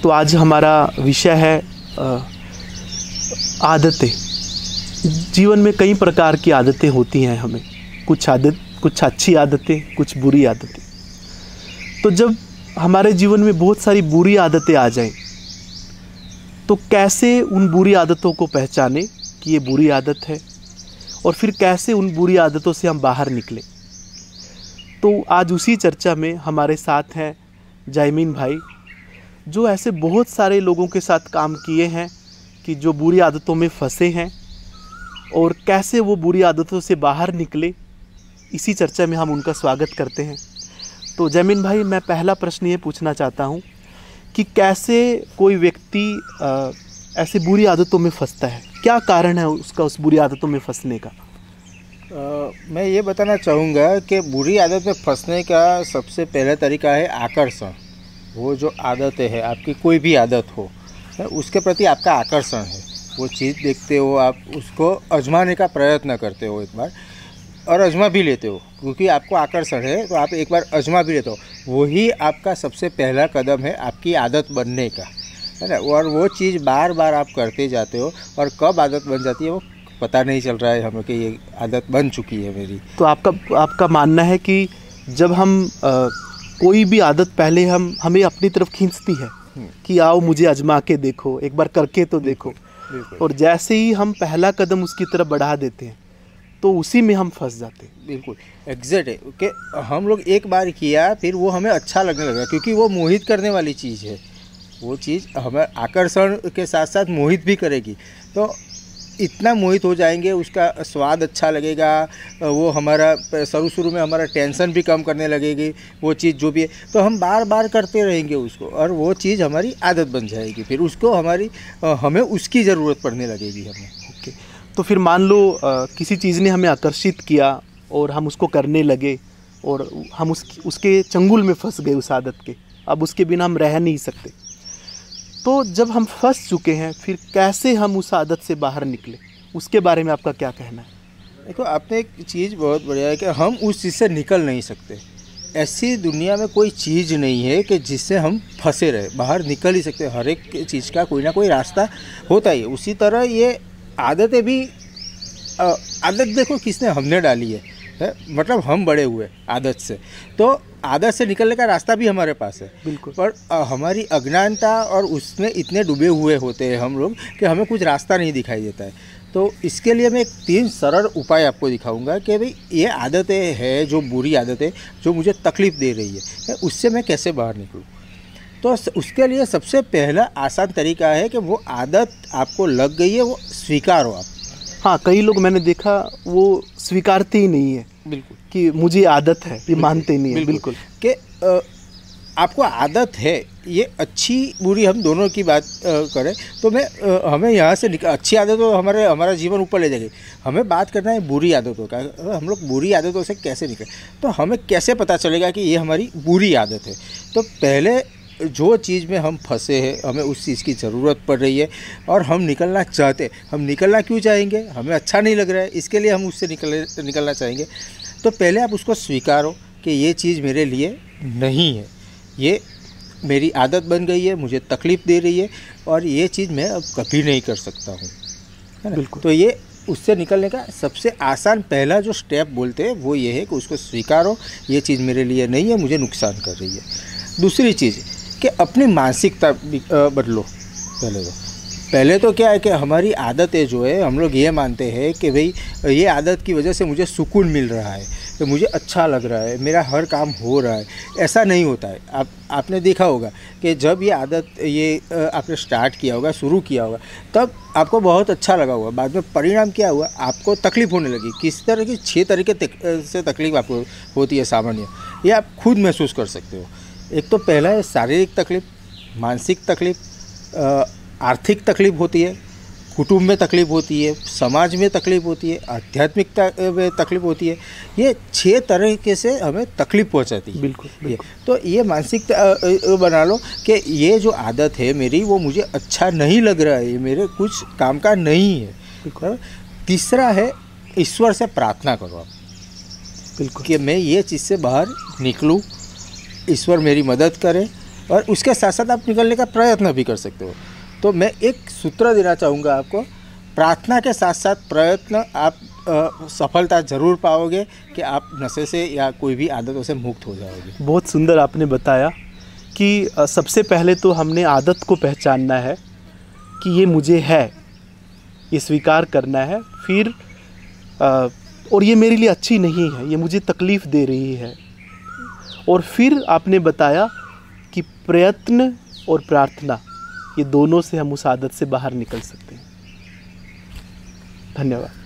तो आज हमारा विषय है आदतें। जीवन में कई प्रकार की आदतें होती हैं हमें, कुछ अच्छी आदतें, कुछ बुरी आदतें। तो जब हमारे जीवन में बहुत सारी बुरी आदतें आ जाएं, तो कैसे उन बुरी आदतों को पहचाने कि ये बुरी आदत है, और फिर कैसे उन बुरी आदतों से हम बाहर निकलें। तो आज उसी चर्चा में हमारे साथ हैं जयमीन भाई, जो ऐसे बहुत सारे लोगों के साथ काम किए हैं कि जो बुरी आदतों में फंसे हैं और कैसे वो बुरी आदतों से बाहर निकले। इसी चर्चा में हम उनका स्वागत करते हैं। तो जयमीन भाई, मैं पहला प्रश्न ये पूछना चाहता हूँ कि कैसे कोई व्यक्ति ऐसे बुरी आदतों में फंसता है, क्या कारण है उसका उस बुरी आदतों में फंसने का? मैं ये बताना चाहूँगा कि बुरी आदत में फंसने का सबसे पहला तरीका है आकर्षण। वो जो आदतें है, आपकी कोई भी आदत हो, उसके प्रति आपका आकर्षण है। वो चीज़ देखते हो, आप उसको आजमाने का प्रयत्न करते हो एक बार, और आजमा भी लेते हो, क्योंकि आपको आकर्षण है तो आप एक बार आजमा भी लेते हो। वही आपका सबसे पहला कदम है आपकी आदत बनने का, है ना। और वो चीज़ बार बार आप करते जाते हो, और कब आदत बन जाती है वो पता नहीं चल रहा है हमें कि ये आदत बन चुकी है मेरी। तो आपका मानना है कि जब हम कोई भी आदत पहले हमें अपनी तरफ खींचती है कि आओ मुझे आजमा के देखो, एक बार करके तो देखो, और जैसे ही हम पहला कदम उसकी तरफ बढ़ा देते हैं तो उसी में हम फंस जाते हैं। बिल्कुल एग्जैक्ट है कि हम लोग एक बार किया, फिर वो हमें अच्छा लगने लगा, क्योंकि वो मोहित करने वाली चीज़ है। वो चीज़ हमें आकर्षण के साथ साथ मोहित भी करेगी। तो इतना मोहित हो जाएंगे, उसका स्वाद अच्छा लगेगा, वो हमारा शुरू में हमारा टेंशन भी कम करने लगेगी वो चीज़ जो भी है। तो हम बार बार करते रहेंगे उसको, और वो चीज़ हमारी आदत बन जाएगी। फिर उसको हमें उसकी ज़रूरत पड़ने लगेगी हमें। ओके, तो फिर मान लो किसी चीज़ ने हमें आकर्षित किया और हम उसको करने लगे, और हम उसके चंगुल में फंस गए उस आदत के। अब उसके बिना हम रह नहीं सकते। तो जब हम फंस चुके हैं, फिर कैसे हम उस आदत से बाहर निकले, उसके बारे में आपका क्या कहना है? देखो, आपने एक चीज़ बहुत बढ़िया है कि हम उस चीज़ से निकल नहीं सकते। ऐसी दुनिया में कोई चीज़ नहीं है कि जिससे हम फंसे रहे, बाहर निकल ही सकते। हर एक चीज़ का कोई ना कोई रास्ता होता ही है। उसी तरह ये आदतें भी, आदत देखो किसने हमने डाली है, मतलब हम बड़े हुए आदत से, तो आदत से निकलने का रास्ता भी हमारे पास है। बिल्कुल। पर हमारी अज्ञानता और उसमें इतने डूबे हुए होते हैं हम लोग कि हमें कुछ रास्ता नहीं दिखाई देता है। तो इसके लिए मैं 3 सरल उपाय आपको दिखाऊंगा कि भाई ये आदतें हैं, जो बुरी आदतें जो मुझे तकलीफ़ दे रही है, उससे मैं कैसे बाहर निकलूँ। तो उसके लिए सबसे पहला आसान तरीका है कि वो आदत आपको लग गई है, वो स्वीकारो आप। हाँ, कई लोग मैंने देखा वो स्वीकारते ही नहीं है। बिल्कुल, कि मुझे आदत है, ये मानते नहीं है। बिल्कुल कि आपको आदत है, ये अच्छी बुरी हम दोनों की बात करें तो हमें यहाँ से अच्छी आदतों हमारा जीवन ऊपर ले जाएगी। हमें बात करना है बुरी आदतों का। हम लोग बुरी आदतों से कैसे निकलें, तो हमें कैसे पता चलेगा कि ये हमारी बुरी आदत है। तो पहले जो चीज़ में हम फंसे हैं, हमें उस चीज़ की ज़रूरत पड़ रही है और हम निकलना चाहते हैं। हम निकलना क्यों चाहेंगे? हमें अच्छा नहीं लग रहा है, इसके लिए हम उससे निकलना चाहेंगे। तो पहले आप उसको स्वीकारो कि ये चीज़ मेरे लिए नहीं है, ये मेरी आदत बन गई है, मुझे तकलीफ़ दे रही है, और ये चीज़ मैं अब कभी नहीं कर सकता हूँ, है ना। बिल्कुल। तो ये उससे निकलने का सबसे आसान पहला जो स्टेप बोलते हैं वो ये है कि उसको स्वीकारो, ये चीज़ मेरे लिए नहीं है, मुझे नुकसान कर रही है। दूसरी चीज़ कि अपनी मानसिकता बदलो। पहले तो क्या है कि हमारी आदतें जो है, हम लोग ये मानते हैं कि भाई ये आदत की वजह से मुझे सुकून मिल रहा है, तो मुझे अच्छा लग रहा है, मेरा हर काम हो रहा है। ऐसा नहीं होता है। आपने देखा होगा कि जब ये आदत आपने स्टार्ट किया होगा, शुरू किया होगा, तब आपको बहुत अच्छा लगा होगा। बाद में परिणाम क्या हुआ, आपको तकलीफ़ होने लगी। किस तरह की 6 तरीके से तकलीफ़ आपको होती है सामान्य, ये आप खुद महसूस कर सकते हो। एक तो पहला है शारीरिक तकलीफ़, मानसिक तकलीफ़, आर्थिक तकलीफ़ होती है, कुटुंब में तकलीफ़ होती है, समाज में तकलीफ़ होती है, आध्यात्मिकता में तकलीफ़ होती है। ये 6 तरीके से हमें तकलीफ़ पहुंचाती है। बिल्कुल। तो ये मानसिक बना लो कि ये जो आदत है मेरी, वो मुझे अच्छा नहीं लग रहा है, ये मेरे कुछ काम का नहीं है। तीसरा है ईश्वर से प्रार्थना करो आप, बिल्कुल, कि मैं ये चीज़ से बाहर निकलूँ, ईश्वर मेरी मदद करे, और उसके साथ साथ आप निकलने का प्रयत्न भी कर सकते हो। तो मैं एक सूत्र देना चाहूँगा आपको, प्रार्थना के साथ साथ प्रयत्न, आप सफलता ज़रूर पाओगे कि आप नशे से या कोई भी आदतों से मुक्त हो जाओगे। बहुत सुंदर आपने बताया कि सबसे पहले तो हमने आदत को पहचानना है कि ये मुझे है, ये स्वीकार करना है, फिर और ये मेरे लिए अच्छी नहीं है, ये मुझे तकलीफ़ दे रही है। और फिर आपने बताया कि प्रयत्न और प्रार्थना, ये दोनों से हम उस आदत से बाहर निकल सकते हैं। धन्यवाद।